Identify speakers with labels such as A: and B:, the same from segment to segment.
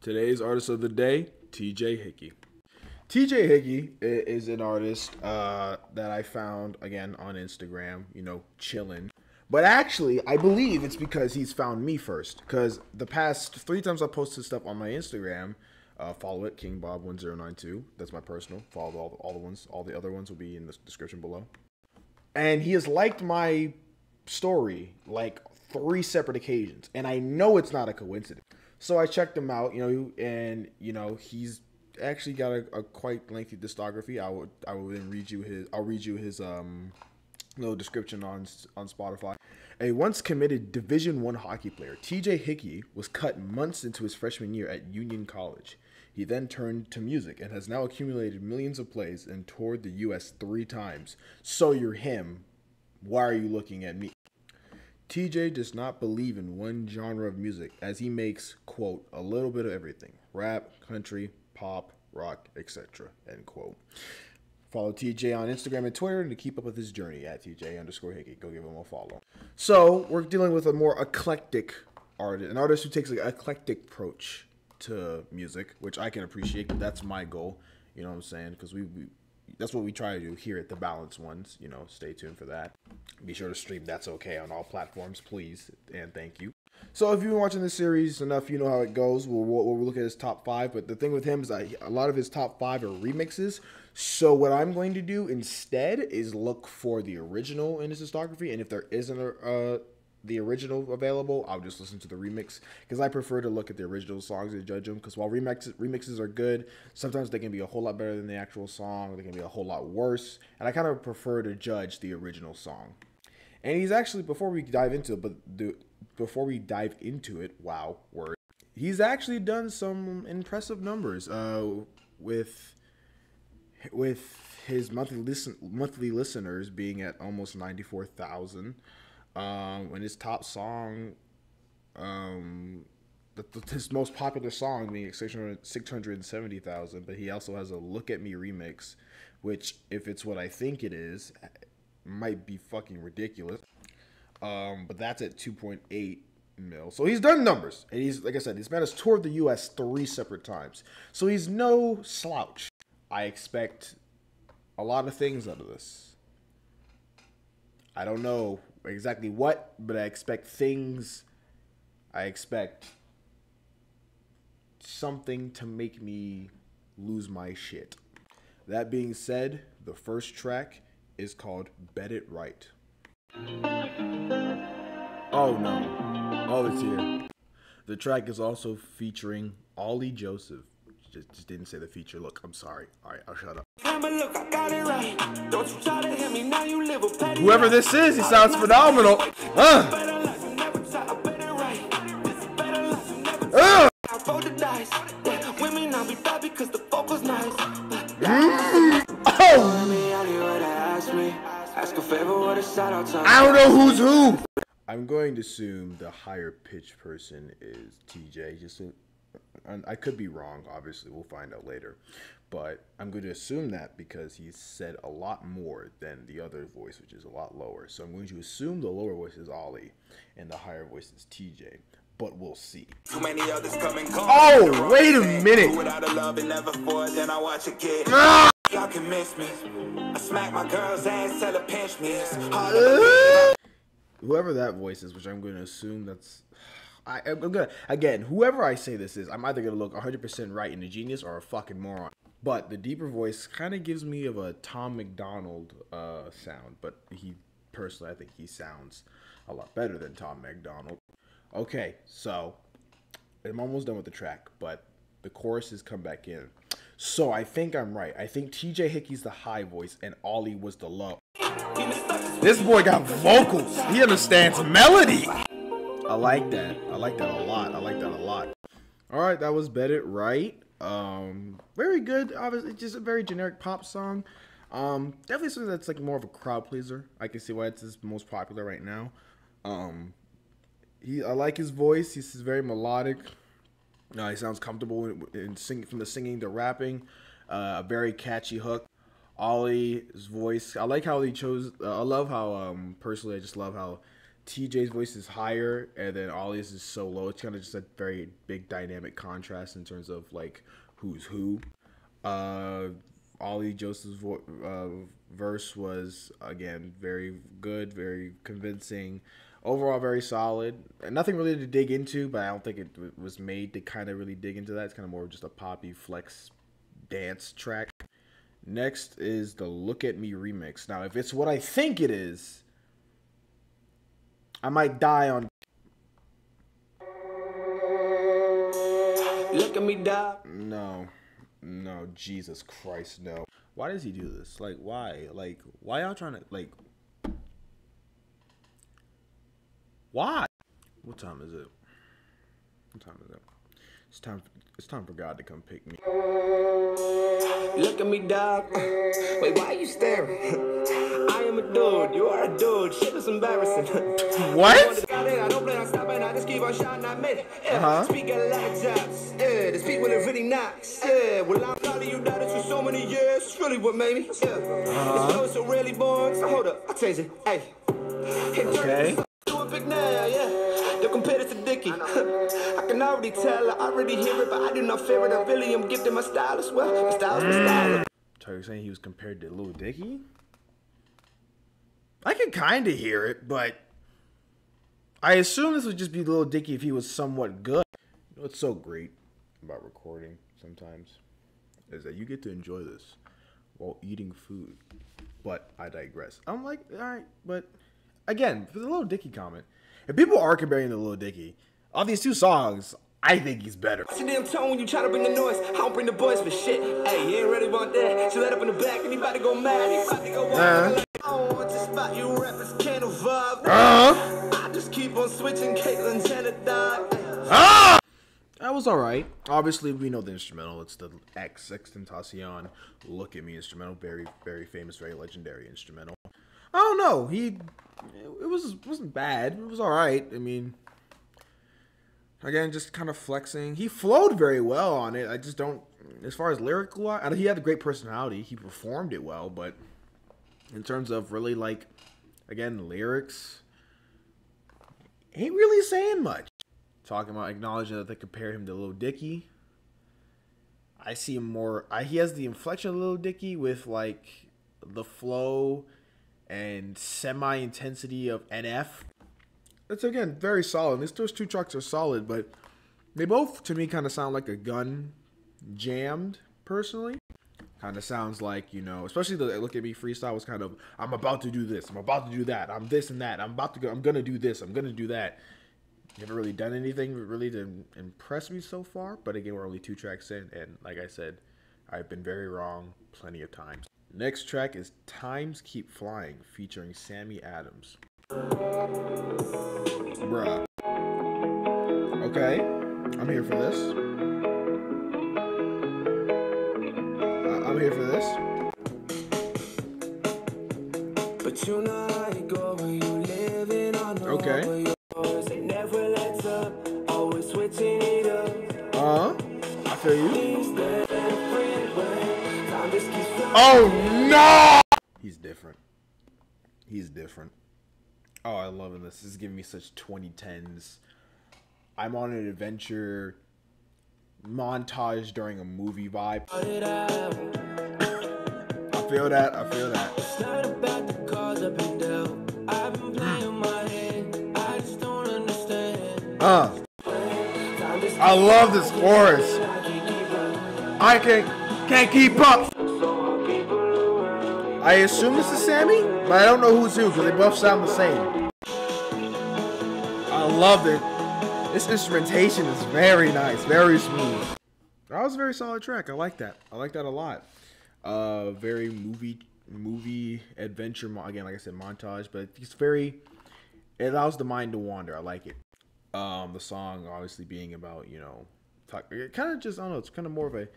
A: Today's artist of the day, TJ Hickey. TJ Hickey is an artist that I found, again, on Instagram, chilling. But actually, I believe it's because he's found me first. Because the past 3 times I posted stuff on my Instagram, follow it, KingBob1092. That's my personal. Follow all the ones. All the other ones will be in the description below. And he has liked my story like 3 separate occasions. And I know it's not a coincidence. So I checked him out, and he's actually got a quite lengthy discography. I will then read you his little description on Spotify. A once committed Division I hockey player, TJ Hickey was cut months into his freshman year at Union College. He then turned to music and has now accumulated millions of plays and toured the U.S. 3 times. So you're him. Why are you looking at me? TJ does not believe in one genre of music, as he makes, quote, a little bit of everything. Rap, country, pop, rock, etc., end quote. Follow TJ on Instagram and Twitter to keep up with his journey at TJ_Hickey. Go give him a follow. So we're dealing with a more eclectic artist, an artist who takes an eclectic approach to music, which I can appreciate, but that's my goal. You know what I'm saying? Because that's what we try to do here at The Balanced Ones. Stay tuned for that. Be sure to stream That's Okay on all platforms, please, and thank you. So if you've been watching this series enough, you know how it goes. We'll look at his top 5, but the thing with him is that a lot of his top 5 are remixes. So what I'm going to do instead is look for the original in his discography, and if there isn't the original available, I'll just listen to the remix, because I prefer to look at the original songs and judge them, because while remixes are good, sometimes they can be a whole lot better than the actual song, they can be a whole lot worse, and I kind of prefer to judge the original song. And he's actually, before we dive into it, wow, word, he's actually done some impressive numbers with his monthly listeners being at almost 94,000. And his top song, his most popular song being 670,000, but he also has a Look at Me remix, which, if it's what I think it is, might be fucking ridiculous. But that's at 2.8 mil. So he's done numbers. And he's, like I said, this man has toured the U.S. 3 separate times. So he's no slouch. I expect a lot of things out of this. I don't know exactly what, but I expect things. I expect something to make me lose my shit. That being said, the first track is called Bet It Right. Oh no. Oh, it's here. The track is also featuring Ollie Joseph. Just didn't say the feature. Look, I'm sorry. Alright, I'll shut up. Whoever this is, he sounds phenomenal. I don't know who's who. I'm going to assume the higher pitched person is TJ. I could be wrong, obviously, we'll find out later. But I'm going to assume that because he's said a lot more than the other voice, which is a lot lower. So I'm going to assume the lower voice is Ollie and the higher voice is TJ. But we'll see. Oh, wait a minute. Y'all can miss me. I smack my girl's ass, tell her pinch me. Whoever that voice is, which I'm going to assume that's... I'm gonna, again, whoever I say this is, I'm either gonna look 100% right and a genius or a fucking moron. But the deeper voice kind of gives me of a Tom McDonald sound, but personally, I think he sounds a lot better than Tom McDonald. Okay, so I'm almost done with the track, but the choruses come back in. So I think I'm right. I think TJ Hickey's the high voice and Ollie was the low. This boy got vocals. He understands melody. I like that. I like that a lot. All right, that was Bet It Right. Very good. Obviously, just a very generic pop song. Definitely something that's like more of a crowd pleaser. I can see why it's his most popular right now. I like his voice. He's very melodic. He sounds comfortable in singing, from the singing to rapping. A very catchy hook. Ollie's voice. I like how he chose. I love how personally, I just love how TJ's voice is higher, and then Ollie's is so low. It's kind of just a very big dynamic contrast in terms of like who's who. Ollie Joseph's verse was again very good, very convincing. Overall, very solid. And nothing really to dig into, but I don't think it was made to kind of really dig into that. It's kind of more of just a poppy flex dance track. Next is the Look at Me remix. Now, if it's what I think it is, I might die on. Look at me die. No, Jesus Christ, no. Why does he do this? Like, why? Like, why y'all trying to, like, why? What time is it? What time is it? It's time for God to come pick me. Look at me, dog. Wait, why are you staring? I am a dude. You are a dude. Shit is embarrassing. What? I don't plan on stopping. I just keep on shouting. I made it. Speak at a lot of jobs. To speak when it really knocks. Well, I'm proud of you, done it for so many years. It's really what made me. It's so really born. So hold up. I'll change it. Hey. Okay. Don't compare this to Dickie. I can already tell, I already hear it, but I do not fear it. I really am gifted my style as well. My style's my style. So you're saying he was compared to Lil Dicky? I can kind of hear it, but I assume this would just be Lil Dicky if he was somewhat good. You know what's so great about recording sometimes is that you get to enjoy this while eating food. But I digress. I'm like, all right, but again, for the Lil Dicky comment, if people are comparing to Lil Dicky, on these two songs, I think he's better. What's your damn tone when you try to bring the noise? I don't bring the boys for shit. Hey, you ain't really want that. So let up in the back and he about to go mad. He about to go wild. Oh, it's a spot you rappers can't evolve. I just keep on switching Caitlyn Jenner, dog. That was alright. Obviously, we know the instrumental. It's the Extentacion Look at Me instrumental. Very, very famous, very legendary instrumental. I don't know. It wasn't bad. It was all right. I mean, again, just kind of flexing. He flowed very well on it. I just don't, as far as lyrical, he had a great personality. He performed it well, but in terms of really like, again, lyrics, ain't really saying much. Talking about acknowledging that they compare him to Lil Dicky. I see him more. He has the inflection of Lil Dicky with like the flow and semi-intensity of NF. It's, again, very solid. Those two tracks are solid, but they both, to me, kind of sound like a gun jammed, personally. Kind of sounds like, you know, especially the Look at Me freestyle was kind of, I'm about to do this, I'm about to do that, I'm this and that, I'm gonna do this, I'm gonna do that. Never really done anything really to impress me so far, but again, we're only 2 tracks in, and like I said, I've been very wrong plenty of times. Next track is Times Keep Flying, featuring Sammy Adams. Bruh. Okay, I'm here for this. I'm here for this. But you know how you go when you living on the okay. It never lets up, always switching it up. I feel you. Oh no! He's different. He's different. Oh, I love this. This is giving me such 2010s. I'm on an adventure montage during a movie vibe. I feel that. I feel that. It's not about the cause up and down. I've been playing my head. I just don't understand. I love this chorus. I can't keep up. I assume this is Sammy, but I don't know who's who because they both sound the same. I love it. This instrumentation is very nice, very smooth. That was a very solid track. I like that. I like that a lot. Very movie adventure. Again, like I said, montage, but it's very. It allows the mind to wander. I like it. The song obviously being about, you know, kind of just, I don't know. It's kind of more of a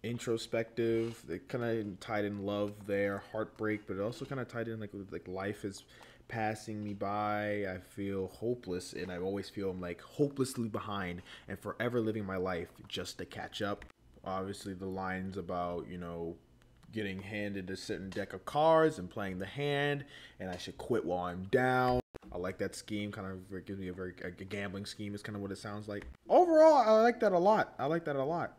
A: introspective. It kind of tied in love there, heartbreak, but it also kind of tied in like life is passing me by. I feel hopeless, and I always feel I'm like hopelessly behind and forever living my life just to catch up. Obviously, the lines about, you know, getting handed a certain deck of cards and playing the hand, and I should quit while I'm down. I like that scheme. Kind of gives me a gambling scheme is kind of what it sounds like. Overall, I like that a lot. I like that a lot.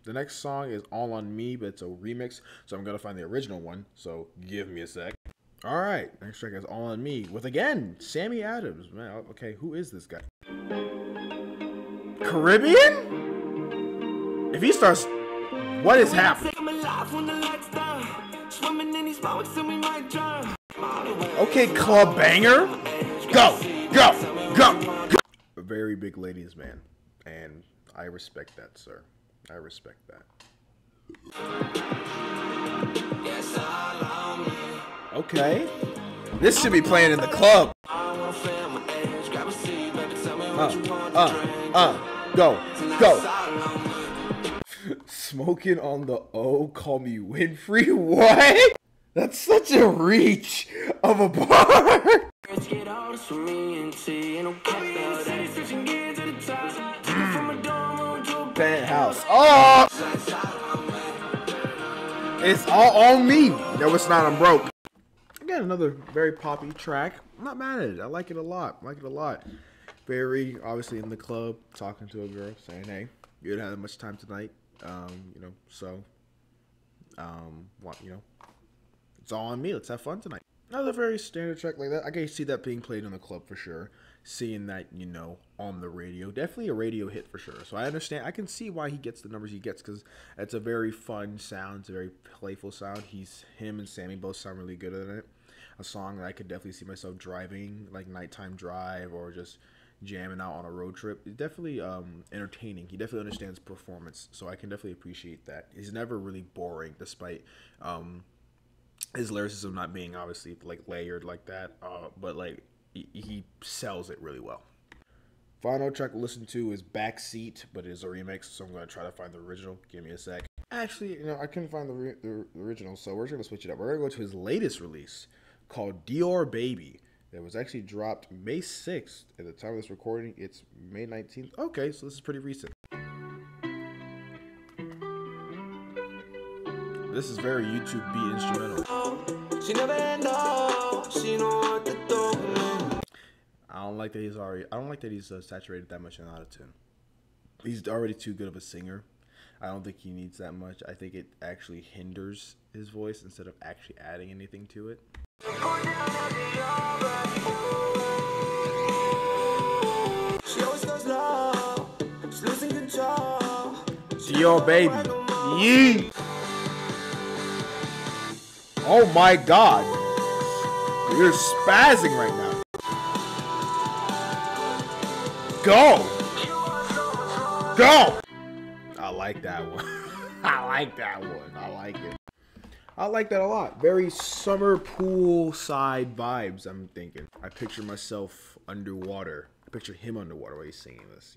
A: The next song is All on Me, but it's a remix, so I'm gonna find the original one. So give me a sec. All right, next track is All on Me with again Sammy Adams. Man, okay, who is this guy? Caribbean? If he starts, what is happening? Okay, club banger. Go. A very big ladies man, and I respect that, sir. I respect that. Okay, this should be playing in the club. Go. Smoking on the O, call me Winfrey. What? That's such a reach of a bar. Penthouse. Oh! It's all on me. No, it's not. I'm broke. Again, another very poppy track. I'm not mad at it. I like it a lot. Very obviously in the club, talking to a girl, saying, "Hey, you didn't have much time tonight. It's all on me. Let's have fun tonight." Another very standard track like that. I can see that being played in the club for sure. Seeing that, on the radio. Definitely a radio hit for sure. So I understand. I can see why he gets the numbers he gets, because it's a very fun sound. It's a very playful sound. Him and Sammy both sound really good at it. A song that I could definitely see myself driving, like nighttime drive or just jamming out on a road trip. It's definitely entertaining. He definitely understands performance, so I can definitely appreciate that. He's never really boring, despite his lyricism not being obviously like layered like that, but like he sells it really well. Final track to listen to is Backseat, but it is a remix, so I'm going to try to find the original. Give me a sec. Actually, I couldn't find the original, so we're just going to switch it up. We're going to go to his latest release called Dior Baby. It was actually dropped May 6th. At the time of this recording, it's May 19th. Okay, so this is pretty recent. This is very YouTube beat instrumental. She never know. She know what to do. I don't like that he's saturated that much in autotune. He's already too good of a singer. I don't think he needs that much. I think it actually hinders his voice instead of actually adding anything to it. Dior Baby. Yee. Oh my God. You're spazzing right now. Go. I like that one. I like that one. I like it. I like that a lot. Very summer poolside vibes, I'm thinking. I picture myself underwater. I picture him underwater while he's singing this,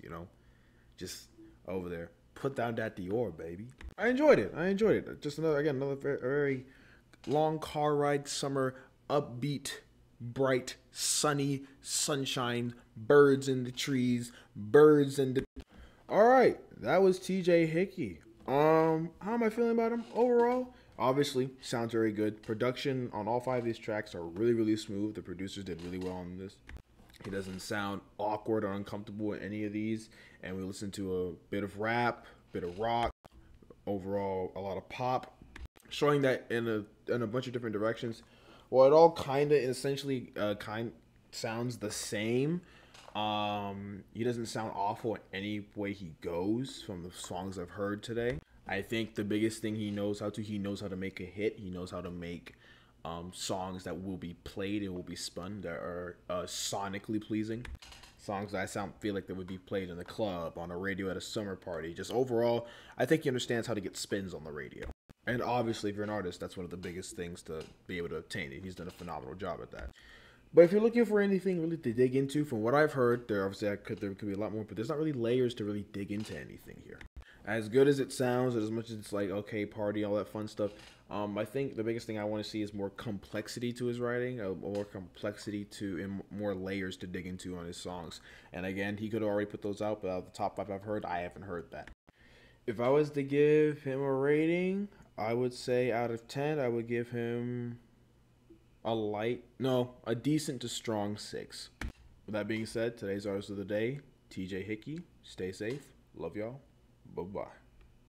A: Just over there. Put down that Dior, baby. I enjoyed it. Just another very long car ride, summer, upbeat, bright, sunny, sunshine, birds in the trees, All right, that was TJ Hickey. How am I feeling about him overall? Obviously, sounds very good. Production on all 5 of these tracks are really, really smooth. The producers did really well on this. He doesn't sound awkward or uncomfortable in any of these. And we listen to a bit of rap, bit of rock, overall a lot of pop, showing that in a bunch of different directions. Well, it all kind of essentially sounds the same. He doesn't sound awful in any way he goes from the songs I've heard today. I think the biggest thing he knows how to make a hit. He knows how to make songs that will be played and will be spun, that are sonically pleasing. Songs that I feel like they would be played in the club, on a radio at a summer party. Just overall, I think he understands how to get spins on the radio. And obviously, if you're an artist, that's one of the biggest things to be able to obtain. He's done a phenomenal job at that. But if you're looking for anything really to dig into, from what I've heard, there could be a lot more, but there's not really layers to really dig into anything here. As good as it sounds, and as much as it's like, okay, party, all that fun stuff, I think the biggest thing I want to see is more complexity to his writing, more complexity and more layers to dig into on his songs. And again, he could have already put those out, but out of the top 5 I've heard, I haven't heard that. If I was to give him a rating, I would say out of 10, I would give him a decent to strong 6. With that being said, today's artist of the day, TJ Hickey. Stay safe. Love y'all. Bye bye.